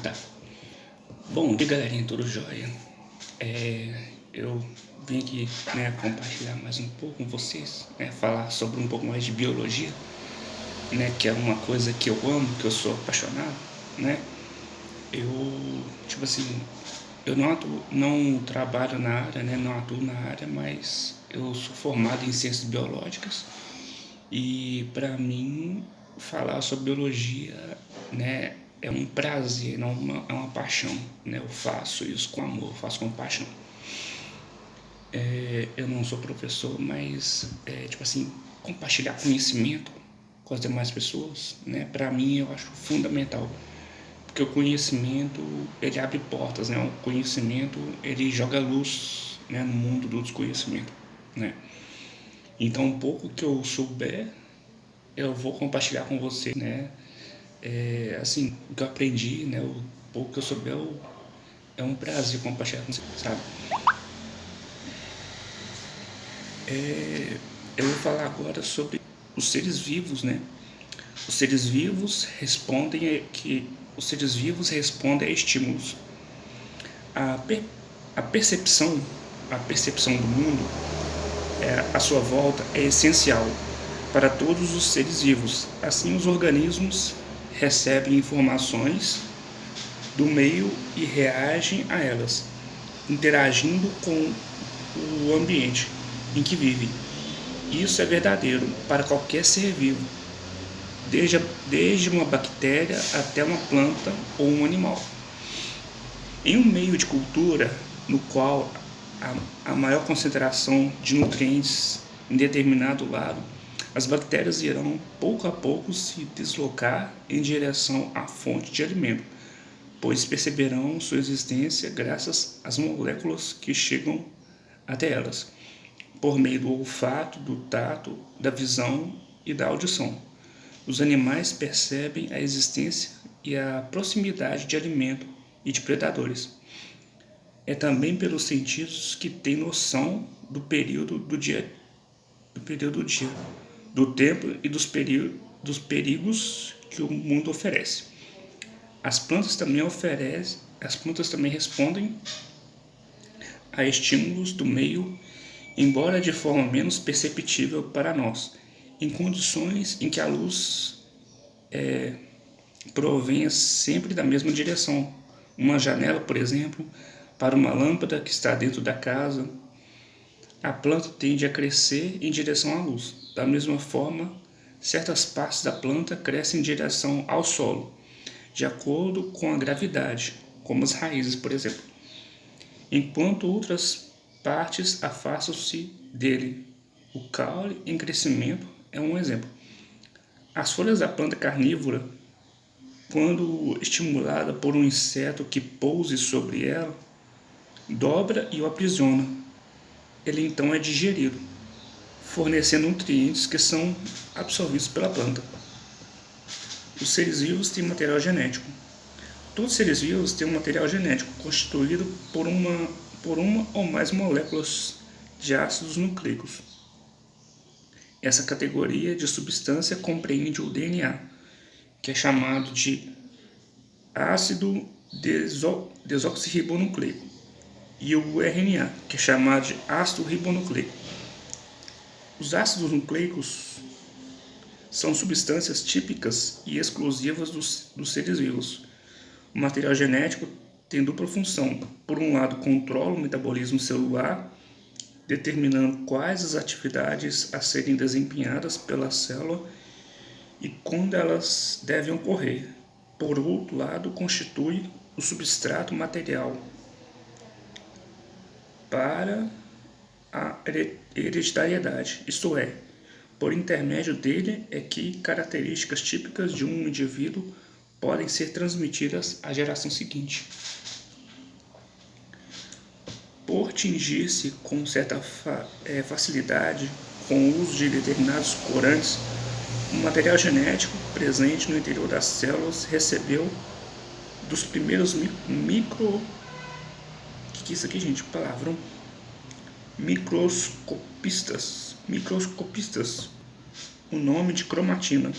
Tá. Bom dia, galerinha, tudo jóia? Eu vim aqui, compartilhar mais um pouco com vocês, falar sobre um pouco mais de biologia, que é uma coisa que eu amo, que eu sou apaixonado, né? Eu, tipo assim, eu não trabalho na área, não atuo na área, mas eu sou formado em ciências biológicas e para mim falar sobre biologia, é um prazer, não é uma paixão, Eu faço isso com amor, faço com paixão. Eu não sou professor, mas tipo assim, compartilhar conhecimento com as demais pessoas, Para mim eu acho fundamental, porque o conhecimento ele abre portas, O conhecimento ele joga luz, no mundo do desconhecimento, Então um pouco que eu souber eu vou compartilhar com você, assim, o que eu aprendi, o pouco que eu souber, é um prazer compartilhar com você, sabe? Eu vou falar agora sobre os seres vivos, Os seres vivos os seres vivos respondem a estímulos. A, per, a percepção, a percepção do mundo à sua volta é essencial para todos os seres vivos. Assim, os organismos recebem informações do meio e reagem a elas, interagindo com o ambiente em que vivem. Isso é verdadeiro para qualquer ser vivo, desde uma bactéria até uma planta ou um animal. Em um meio de cultura no qual a maior concentração de nutrientes em determinado lado, as bactérias irão pouco a pouco se deslocar em direção à fonte de alimento, pois perceberão sua existência graças às moléculas que chegam até elas, por meio do olfato, do tato, da visão e da audição. Os animais percebem a existência e a proximidade de alimento e de predadores. É também pelos sentidos que têm noção do período do dia, do tempo e dos perigos que o mundo oferece. As plantas também respondem a estímulos do meio, embora de forma menos perceptível para nós, em condições em que a luz provenha sempre da mesma direção. Uma janela, por exemplo, para uma lâmpada que está dentro da casa. A planta tende a crescer em direção à luz. Da mesma forma, certas partes da planta crescem em direção ao solo, de acordo com a gravidade, como as raízes, por exemplo, enquanto outras partes afastam-se dele. O caule em crescimento é um exemplo. As folhas da planta carnívora, quando estimulada por um inseto que pouse sobre ela, dobra e o aprisiona. Ele então é digerido, fornecendo nutrientes que são absorvidos pela planta. Os seres vivos têm material genético. Todos os seres vivos têm um material genético constituído por uma ou mais moléculas de ácidos nucleicos. Essa categoria de substância compreende o DNA, que é chamado de ácido desoxirribonucleico, e o RNA, que é chamado de ácido ribonucleico. Os ácidos nucleicos são substâncias típicas e exclusivas dos seres vivos. O material genético tem dupla função. Por um lado, controla o metabolismo celular, determinando quais as atividades a serem desempenhadas pela célula e quando elas devem ocorrer. Por outro lado, constitui o substrato material para a hereditariedade, isto é, por intermédio dele é que características típicas de um indivíduo podem ser transmitidas à geração seguinte. Por tingir-se com certa facilidade com o uso de determinados corantes, o material genético presente no interior das células recebeu dos primeiros microscopistas o nome de cromatina.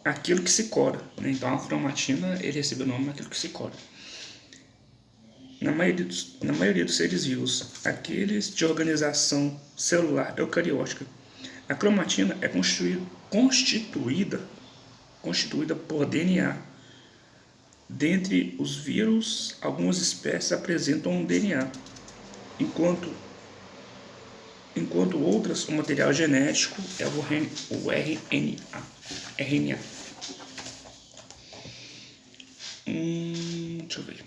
aquilo que se cora, né? Então a cromatina ele recebe o nome daquilo que se cora. Na maioria dos seres vivos, aqueles de organização celular eucariótica, a cromatina é constituída por DNA. Dentre os vírus, algumas espécies apresentam um DNA, enquanto outras, o material genético é o RNA. Deixa eu ver.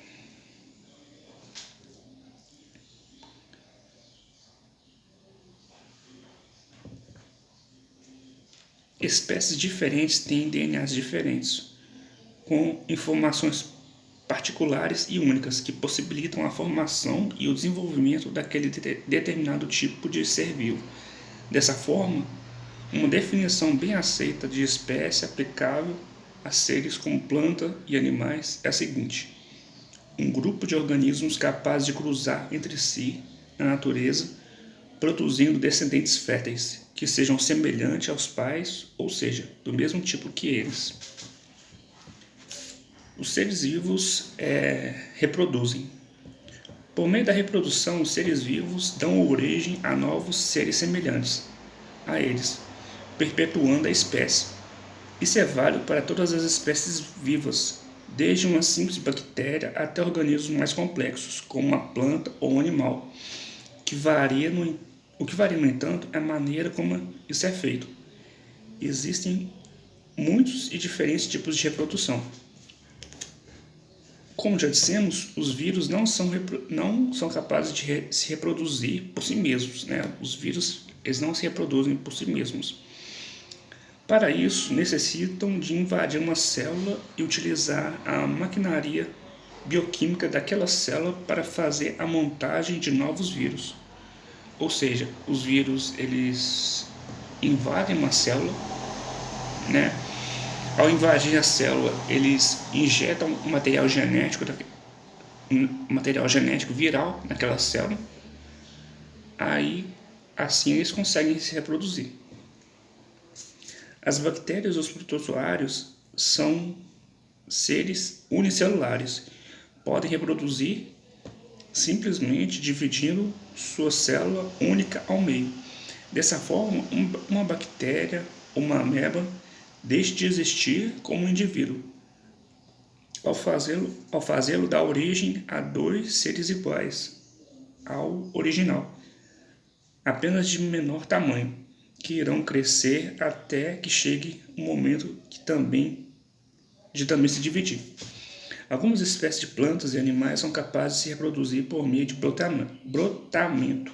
Espécies diferentes têm DNAs diferentes, com informações particulares e únicas que possibilitam a formação e o desenvolvimento daquele determinado tipo de ser vivo. Dessa forma, uma definição bem aceita de espécie aplicável a seres como planta e animais é a seguinte: um grupo de organismos capazes de cruzar entre si na natureza, produzindo descendentes férteis que sejam semelhantes aos pais, ou seja, do mesmo tipo que eles. Os seres vivos reproduzem. Por meio da reprodução, os seres vivos dão origem a novos seres semelhantes a eles, perpetuando a espécie. Isso é válido para todas as espécies vivas, desde uma simples bactéria até organismos mais complexos, como uma planta ou um animal. O que varia, no entanto, é a maneira como isso é feito. Existem muitos e diferentes tipos de reprodução. Como já dissemos, os vírus não são capazes de se reproduzir por si mesmos, né? Os vírus eles não se reproduzem por si mesmos. Para isso, necessitam de invadir uma célula e utilizar a maquinaria bioquímica daquela célula para fazer a montagem de novos vírus. Ou seja, os vírus eles invadem uma célula, né? Ao invadir a célula, eles injetam um material genético viral naquela célula. Aí, assim eles conseguem se reproduzir. As bactérias e os protozoários são seres unicelulares. Podem reproduzir simplesmente dividindo sua célula única ao meio. Dessa forma, uma bactéria ou uma ameba deixa de existir como um indivíduo. Ao fazê-lo, dá origem a dois seres iguais ao original, apenas de menor tamanho, que irão crescer até que chegue um momento de também se dividir. Algumas espécies de plantas e animais são capazes de se reproduzir por meio de brotamento.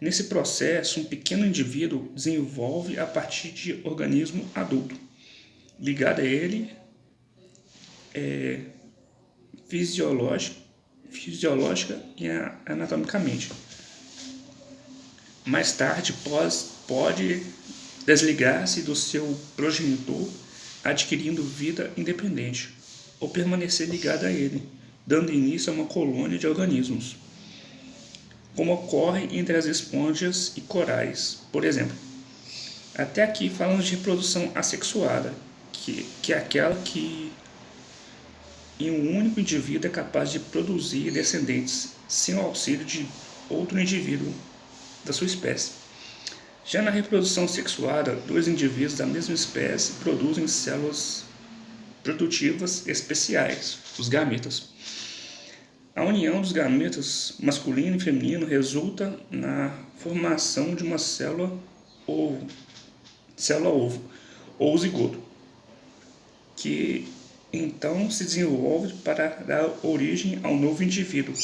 Nesse processo, um pequeno indivíduo desenvolve a partir de organismo adulto, ligado a ele fisiológica e anatomicamente. Mais tarde, pode desligar-se do seu progenitor, adquirindo vida independente, ou permanecer ligado a ele, dando início a uma colônia de organismos, como ocorre entre as esponjas e corais, por exemplo. Até aqui falamos de reprodução assexuada, que é aquela que em um único indivíduo é capaz de produzir descendentes, sem o auxílio de outro indivíduo da sua espécie. Já na reprodução sexuada, dois indivíduos da mesma espécie produzem células produtivas especiais, os gametas. A união dos gametas masculino e feminino resulta na formação de uma célula ovo ou zigoto, que então se desenvolve para dar origem ao novo indivíduo.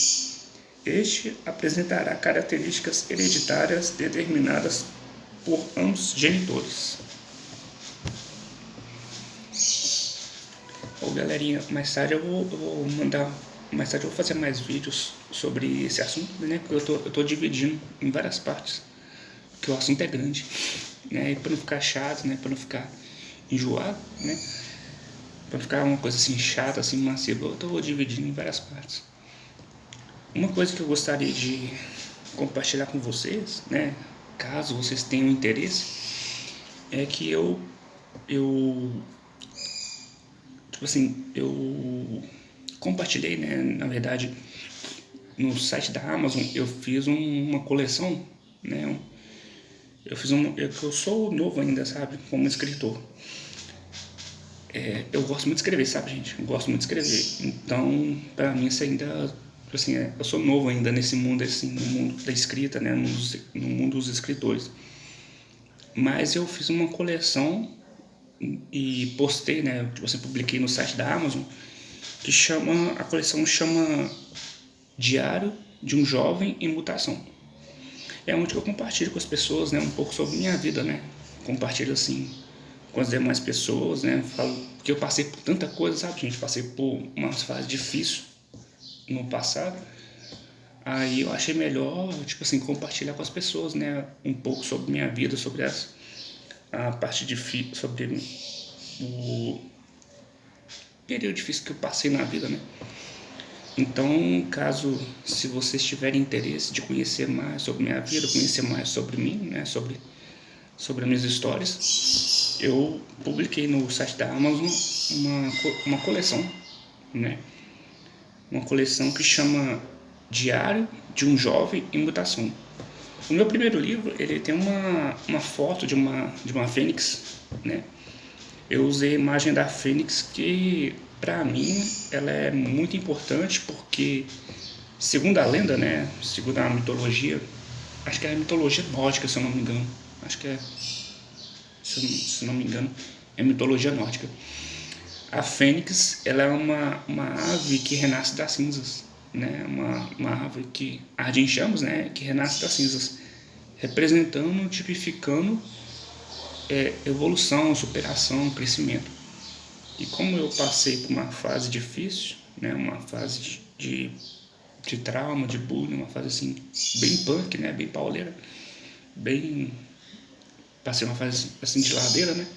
Este apresentará características hereditárias determinadas por ambos genitores. Galerinha, mais tarde eu vou fazer mais vídeos sobre esse assunto, né? Porque eu tô dividindo em várias partes, porque o assunto é grande, né? E para não ficar chato, né? Para não ficar enjoado, né? Para não ficar uma coisa assim chata, assim massiva, eu tô dividindo em várias partes. Uma coisa que eu gostaria de compartilhar com vocês, né? Caso vocês tenham interesse, é que eu tipo assim, eu compartilhei, né, na verdade, no site da Amazon, eu fiz uma coleção, né, eu sou novo ainda, sabe, como escritor. Eu gosto muito de escrever, sabe, gente? Eu gosto muito de escrever. Então, pra mim, isso ainda, assim, eu sou novo ainda nesse mundo, assim, no mundo da escrita, né, no mundo dos escritores. Mas eu fiz uma coleção e postei, né, tipo assim, publiquei no site da Amazon, a coleção chama Diário de um Jovem em Mutação. É onde eu compartilho com as pessoas, né, um pouco sobre minha vida, né, compartilho assim com as demais pessoas, né, falo que eu passei por tanta coisa, sabe, gente, passei por umas fases difíceis no passado, aí eu achei melhor, tipo assim, compartilhar com as pessoas, né, um pouco sobre minha vida, sobre a parte difícil, sobre o período difícil que eu passei na vida, né. Então, caso, se vocês tiverem interesse de conhecer mais sobre minha vida, conhecer mais sobre mim, né, sobre as minhas histórias, eu publiquei no site da Amazon uma coleção, né, uma coleção que chama Diário de um Jovem em Mutação. O meu primeiro livro, ele tem uma foto de uma fênix, né? Eu usei a imagem da fênix que, para mim, ela é muito importante porque, segundo a lenda, né? Segundo a mitologia, acho que é a mitologia nórdica, se eu não me engano. Acho que é, se eu não me engano, é mitologia nórdica. A fênix, ela é uma ave que renasce das cinzas, né? Uma ave que arde em chamas, né? Que renasce das cinzas, representando, tipificando evolução, superação, crescimento. E como eu passei por uma fase difícil, né, uma fase de trauma, de bullying, uma fase assim, bem punk, né, bem pauleira, bem. Passei uma fase assim de ladeira, né?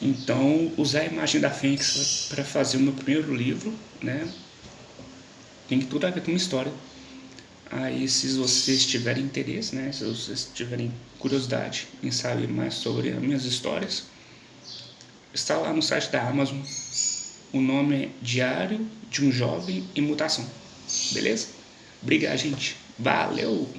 Então, usar a imagem da Fênix para fazer o meu primeiro livro, né, tem tudo a ver com uma história. Aí, se vocês tiverem interesse, né, se vocês tiverem curiosidade em saber mais sobre as minhas histórias, está lá no site da Amazon. O nome é Diário de um Jovem em Mutação. Beleza? Obrigado, gente. Valeu!